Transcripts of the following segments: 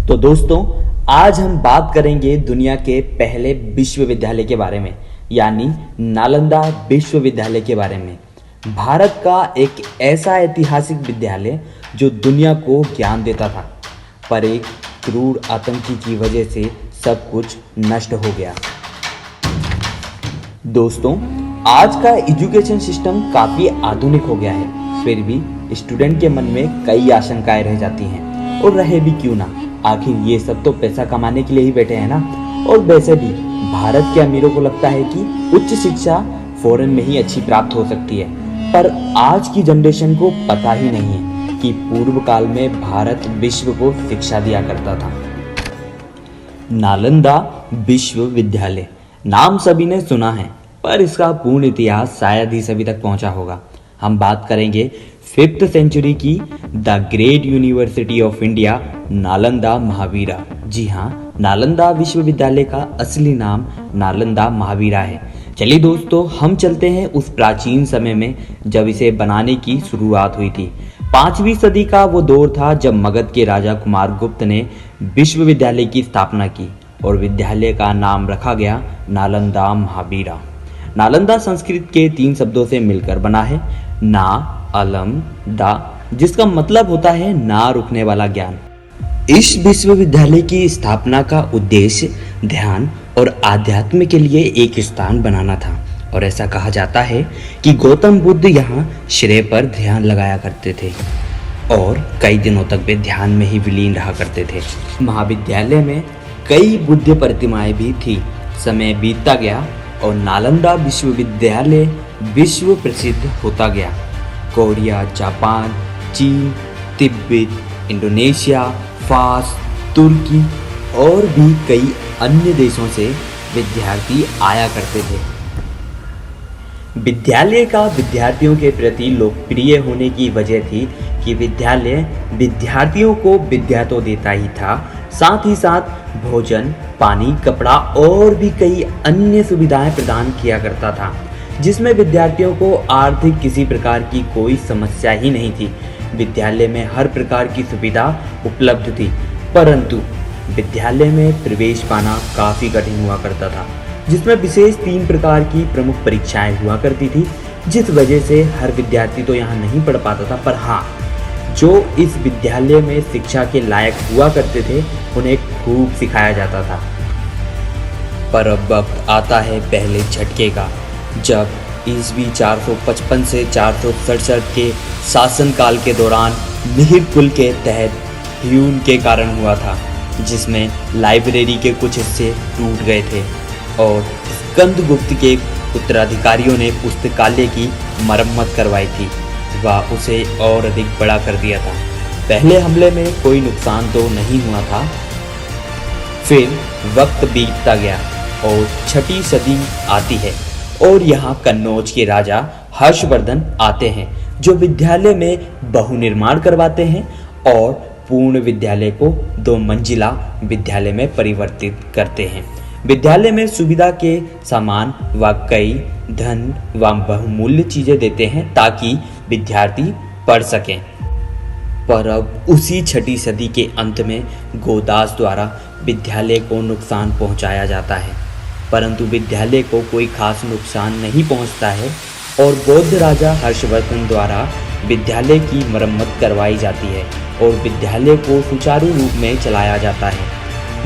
तो दोस्तों, आज हम बात करेंगे दुनिया के पहले विश्वविद्यालय के बारे में, यानी नालंदा विश्वविद्यालय के बारे में। भारत का एक ऐसा ऐतिहासिक विद्यालय जो दुनिया को ज्ञान देता था, पर एक क्रूर आतंकी की वजह से सब कुछ नष्ट हो गया। दोस्तों, आज का एजुकेशन सिस्टम काफ़ी आधुनिक हो गया है, फिर भी स्टूडेंट के मन में कई आशंकाएं रह जाती हैं, और रहे भी क्यों ना। आखिर ये सब तो पैसा कमाने के लिए ही बैठे हैं ना। और वैसे भी भारत के अमीरों को लगता है कि उच्च शिक्षा फॉरेन में ही अच्छी प्राप्त हो सकती है, पर आज की जनरेशन को पता ही नहीं है कि पूर्व काल में भारत विश्व को शिक्षा दिया करता था। नालंदा विश्वविद्यालय नाम सभी ने सुना है, पर इसका पूर्ण इतिहास शायद ही सभी तक पहुंचा होगा। हम बात करेंगे 5th सेंचुरी की the great university of India Nalanda Mahavira. जी हाँ, नालंदा विश्वविद्यालय का असली नाम नालंदा महावीरा है। चलिए दोस्तों, हम चलते हैं उस प्राचीन समय में जब इसे बनाने की शुरुआत हुई थी। 5वीं सदी का वो दौर था जब मगध के राजा कुमार गुप्त ने विश्वविद्यालय की स्थापना की और विद्यालय का नाम रखा गया नालंदा महावीरा। नालंदा संस्कृत के 3 शब्दों से मिलकर बना है, ना अलम दा, जिसका मतलब होता है ना रुकने वाला ज्ञान। इस विश्वविद्यालय की स्थापना का उद्देश्य ध्यान और आध्यात्म के लिए एक स्थान बनाना था, और ऐसा कहा जाता है कि गौतम बुद्ध यहाँ श्रेय पर ध्यान लगाया करते थे और कई दिनों तक वे ध्यान में ही विलीन रहा करते थे। महाविद्यालय में कई बुद्ध प्रतिमाएं भी थी। समय बीतता गया और नालंदा विश्वविद्यालय विश्व प्रसिद्ध होता गया। कोरिया, जापान, चीन, तिब्बत, इंडोनेशिया, फारस, तुर्की और भी कई अन्य देशों से विद्यार्थी आया करते थे। विद्यालय का विद्यार्थियों के प्रति लोकप्रिय होने की वजह थी कि विद्यालय विद्यार्थियों को विद्या तो देता ही था, साथ ही साथ भोजन, पानी, कपड़ा और भी कई अन्य सुविधाएं प्रदान किया करता था, जिसमें विद्यार्थियों को आर्थिक किसी प्रकार की कोई समस्या ही नहीं थी। विद्यालय में हर प्रकार की सुविधा उपलब्ध थी, परंतु विद्यालय में प्रवेश पाना काफ़ी कठिन हुआ करता था, जिसमें विशेष 3 प्रकार की प्रमुख परीक्षाएं हुआ करती थी, जिस वजह से हर विद्यार्थी तो यहाँ नहीं पढ़ पाता था, पर हाँ, जो इस विद्यालय में शिक्षा के लायक हुआ करते थे उन्हें खूब सिखाया जाता था। पर अब वक्त आता है पहले झटके का, जब ईस्वी 455 से 467 के शासनकाल के दौरान मिहिर कुल के तहत ह्यून के कारण हुआ था, जिसमें लाइब्रेरी के कुछ हिस्से टूट गए थे और स्कंदगुप्त के उत्तराधिकारियों ने पुस्तकालय की मरम्मत करवाई थी व उसे और अधिक बड़ा कर दिया था। पहले हमले में कोई नुकसान तो नहीं हुआ था। फिर वक्त बीतता गया और 6ठी सदी आती है और यहाँ कन्नौज के राजा हर्षवर्धन आते हैं, जो विद्यालय में बहुनिर्माण करवाते हैं और पूर्ण विद्यालय को 2 मंजिला विद्यालय में परिवर्तित करते हैं। विद्यालय में सुविधा के सामान व कई धन व बहुमूल्य चीजें देते हैं ताकि विद्यार्थी पढ़ सकें। पर अब उसी 6ठी सदी के अंत में गोदास द्वारा विद्यालय को नुकसान पहुंचाया जाता है, परंतु विद्यालय को कोई खास नुकसान नहीं पहुंचता है और बौद्ध राजा हर्षवर्धन द्वारा विद्यालय की मरम्मत करवाई जाती है और विद्यालय को सुचारू रूप में चलाया जाता है।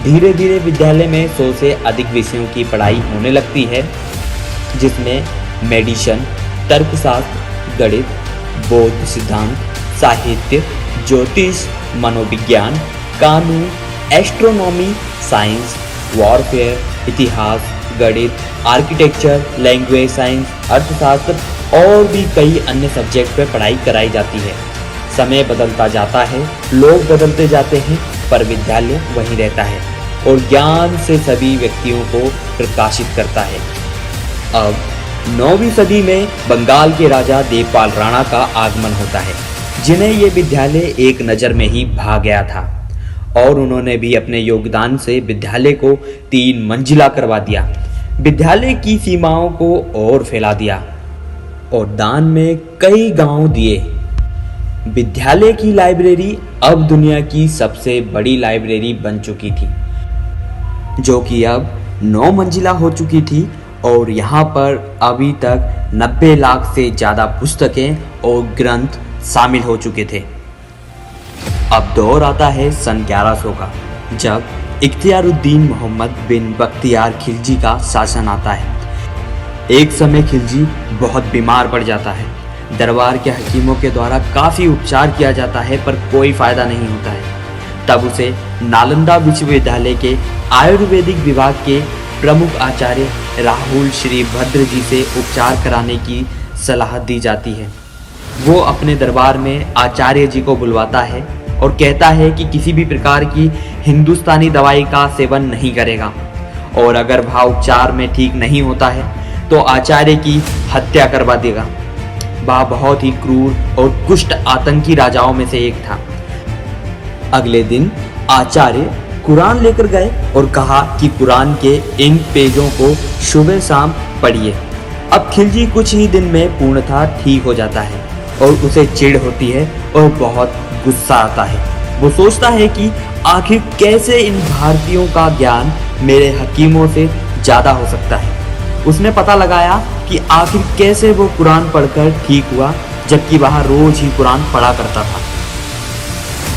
धीरे धीरे विद्यालय में 100 से अधिक विषयों की पढ़ाई होने लगती है, जिसमें मेडिसिन, तर्कशास्त्र, गणित, बौद्ध सिद्धांत, साहित्य, ज्योतिष, मनोविज्ञान, कानून, एस्ट्रोनॉमी, साइंस, वॉरफेयर, इतिहास, गणित, आर्किटेक्चर, लैंग्वेज साइंस, अर्थशास्त्र और भी कई अन्य सब्जेक्ट पर पढ़ाई कराई जाती है। समय बदलता जाता है, लोग बदलते जाते हैं, पर विद्यालय वहीं रहता है और ज्ञान से सभी व्यक्तियों को प्रकाशित करता है। अब 9वीं सदी में बंगाल के राजा देवपाल राणा का आगमन होता है, जिन्हें ये विद्यालय एक नज़र में ही भा गया था और उन्होंने भी अपने योगदान से विद्यालय को 3 मंजिला करवा दिया। विद्यालय की सीमाओं को और फैला दिया और दान में कई गांव दिए। विद्यालय की लाइब्रेरी अब दुनिया की सबसे बड़ी लाइब्रेरी बन चुकी थी, जो कि अब 9 मंजिला हो चुकी थी और यहाँ पर अभी तक 90 लाख से ज़्यादा पुस्तकें और ग्रंथ शामिल हो चुके थे। अब दौर आता है सन 1100 का, जब इख्तियारुद्दीन मोहम्मद बिन बख्तियार खिलजी का शासन आता है। एक समय खिलजी बहुत बीमार पड़ जाता है। दरबार के हकीमों के द्वारा काफ़ी उपचार किया जाता है पर कोई फ़ायदा नहीं होता है। तब उसे नालंदा विश्वविद्यालय के आयुर्वेदिक विभाग के प्रमुख आचार्य राहुल श्रीभद्र जी से उपचार कराने की सलाह दी जाती है। वो अपने दरबार में आचार्य जी को बुलवाता है और कहता है कि किसी भी प्रकार की हिंदुस्तानी दवाई का सेवन नहीं करेगा और अगर वह उपचार में ठीक नहीं होता है तो आचार्य की हत्या करवा देगा। वह बहुत ही क्रूर और कुष्ठ आतंकी राजाओं में से एक था। अगले दिन आचार्य कुरान लेकर गए और कहा कि कुरान के इन पेजों को सुबह शाम पढ़िए। अब खिलजी कुछ ही दिन में पूर्णतः ठीक हो जाता है और उसे चिढ़ होती है और बहुत गुस्सा आता है। वो सोचता है कि आखिर कैसे इन भारतीयों का ज्ञान मेरे हकीमों से ज़्यादा हो सकता है। उसने पता लगाया कि आखिर कैसे वो कुरान पढ़कर ठीक हुआ, जबकि वह रोज ही कुरान पढ़ा करता था।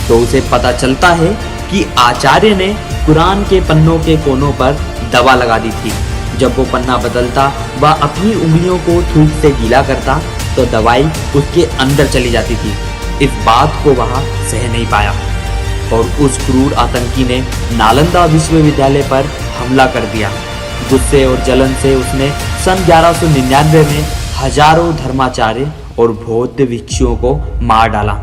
तो उसे पता चलता है कि आचार्य ने कुरान के पन्नों के कोनों पर दवा लगा दी थी। जब वो पन्ना बदलता व अपनी उंगलियों को थूक से गीला करता तो दवाई उसके अंदर चली जाती थी। इस बात को वह सह नहीं पाया और उस क्रूर आतंकी ने नालंदा विश्वविद्यालय पर हमला कर दिया। गुस्से और जलन से उसने सन 1199 में हजारों धर्माचार्य और बौद्ध भिक्षुओं को मार डाला,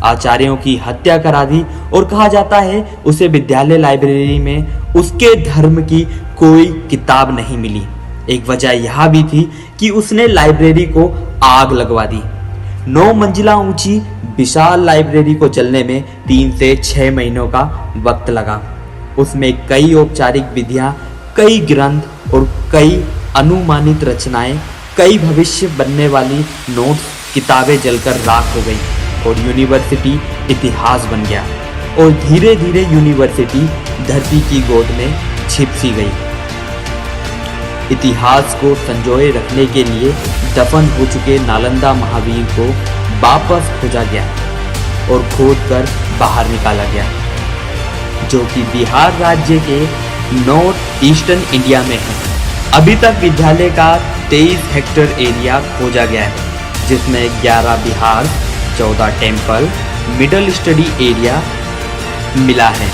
आचार्यों की हत्या करा दी और कहा जाता है उसे विद्यालय लाइब्रेरी में उसके धर्म की कोई किताब नहीं मिली। एक वजह यह भी थी कि उसने लाइब्रेरी को आग लगवा दी। 9 मंजिला ऊंची विशाल लाइब्रेरी को जलने में 3 से 6 महीनों का वक्त लगा। उसमें कई औपचारिक विधियां, कई ग्रंथ और कई अनुमानित रचनाएं, कई भविष्य बनने वाली नोट्स, किताबें जलकर राख हो गई और यूनिवर्सिटी इतिहास बन गया। और धीरे धीरे यूनिवर्सिटी धरती की गोद में छिप सी गई। इतिहास को संजोए रखने के लिए दफन हो चुके नालंदा महावीर को वापस खोजा गया और खोद कर बाहर निकाला गया, जो कि बिहार राज्य के नॉर्थ ईस्टर्न इंडिया में है। अभी तक विद्यालय का 23 हेक्टेयर एरिया खोजा गया है, जिसमें 11 विहार, 14 टेम्पल, मिडल स्टडी एरिया मिला है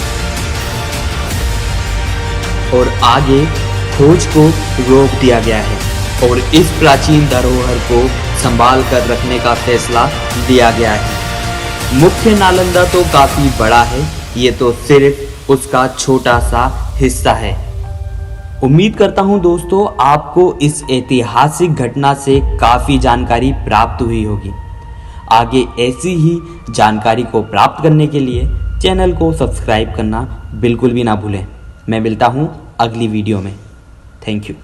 और आगे खोज को रोक दिया गया है और इस प्राचीन धरोहर को संभाल कर रखने का फैसला लिया गया है। मुख्य नालंदा तो काफी बड़ा है, ये तो सिर्फ उसका छोटा सा हिस्सा है। उम्मीद करता हूं दोस्तों आपको इस ऐतिहासिक घटना से काफी जानकारी प्राप्त हुई होगी। आगे ऐसी ही जानकारी को प्राप्त करने के लिए चैनल को सब्सक्राइब करना बिल्कुल भी ना भूलें। मैं मिलता हूं अगली वीडियो में। Thank you.